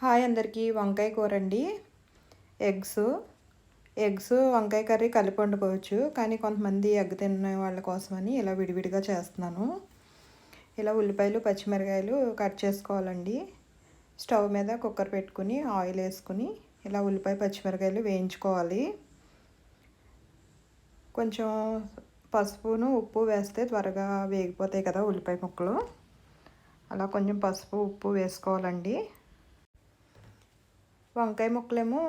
Hi అందరికీ. వంకాయ కూర అండి. ఎగ్స్ ఎగ్స్ వంకాయ కర్రీ కలిపి వండుకోవచ్చు, కానీ కొంతమంది ఎగ్ తినే వాళ్ళ కోసమని ఇలా విడివిడిగా చేస్తున్నాను. ఇలా ఉల్లిపాయలు పచ్చిమిరకాయలు కట్ చేసుకోవాలండి. స్టవ్ మీద కుక్కర్ పెట్టుకుని ఆయిల్ వేసుకుని ఇలా ఉల్లిపాయ పచ్చిమిరకాయలు వేయించుకోవాలి. కొంచెం పసుపును ఉప్పు వేస్తే త్వరగా వేగిపోతాయి కదా ఉల్లిపాయ ముక్కలు. అలా కొంచెం పసుపు ఉప్పు వేసుకోవాలండి. వంకాయ ముక్కలేమో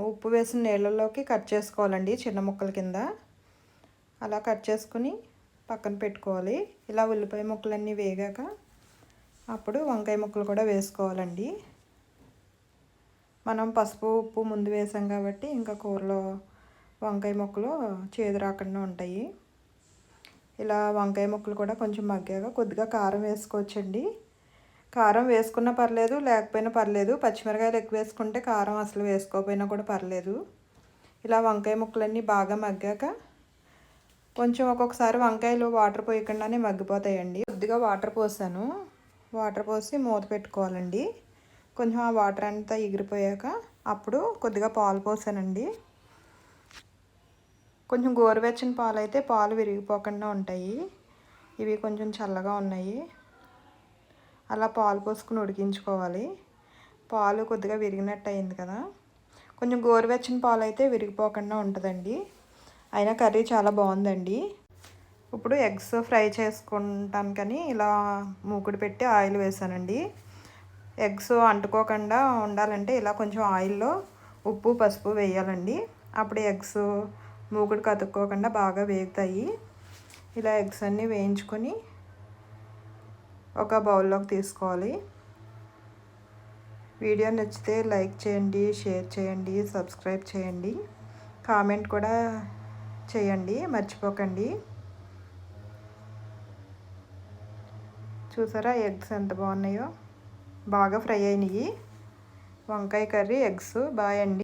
ఉప్పు వేసిన నీళ్ళలోకి కట్ చేసుకోవాలండి, చిన్న ముక్కల కింద. అలా కట్ చేసుకుని పక్కన పెట్టుకోవాలి. ఇలా ఉల్లిపాయ ముక్కలన్నీ వేగాక అప్పుడు వంకాయ ముక్కలు కూడా వేసుకోవాలండి. మనం పసుపు ఉప్పు ముందు వేసాం కాబట్టి ఇంకా కూరలో వంకాయ ముక్కలు చేదు రాకుండా ఉంటాయి. ఇలా వంకాయ ముక్కలు కూడా కొంచెం మగ్గాక కొద్దిగా కారం వేసుకోవచ్చండి. కారం వేసుకున్నా పర్లేదు, లేకపోయినా పర్లేదు. పచ్చిమిరకాయలు ఎక్కువ వేసుకుంటే కారం అసలు వేసుకోకపోయినా కూడా పర్లేదు. ఇలా వంకాయ ముక్కలన్నీ బాగా మగ్గాక కొంచెం ఒక్కొక్కసారి వంకాయలు వాటర్ పోయకుండానే మగ్గిపోతాయండి. కొద్దిగా వాటర్ పోసాను. వాటర్ పోసి మూత పెట్టుకోవాలండి. కొంచెం ఆ వాటర్ అంతా ఎగిరిపోయాక అప్పుడు కొద్దిగా పాలు పోసానండి. కొంచెం గోరువెచ్చని పాలు అయితే పాలు విరిగిపోకుండా ఉంటాయి. ఇవి కొంచెం చల్లగా ఉన్నాయి. అలా పాలు పోసుకుని ఉడికించుకోవాలి. పాలు కొద్దిగా విరిగినట్టు అయింది కదా. కొంచెం గోరువెచ్చని పాలు అయితే విరిగిపోకుండా ఉంటుందండి. అయినా కర్రీ చాలా బాగుందండి. ఇప్పుడు ఎగ్స్ ఫ్రై చేసుకుంటానికని ఇలా మూకుడు పెట్టి ఆయిల్ వేసానండి. ఎగ్స్ అంటుకోకుండా ఉండాలంటే ఇలా కొంచెం ఆయిల్లో ఉప్పు పసుపు వేయాలండి. అప్పుడు ఎగ్స్ మూకుడు కతుక్కోకుండా బాగా వేగుతాయి. ఇలా ఎగ్స్ అన్నీ వేయించుకొని ఒక బౌల్లోకి తీసుకోవాలి. వీడియో నచ్చితే లైక్ చేయండి, షేర్ చేయండి, సబ్స్క్రైబ్ చేయండి, కామెంట్ కూడా చేయండి, మర్చిపోకండి. చూసారా ఎగ్స్ ఎంత బాగున్నాయో, బాగా ఫ్రై అయినాయి. వంకాయ కర్రీ ఎగ్స్. బాయ్ అండి.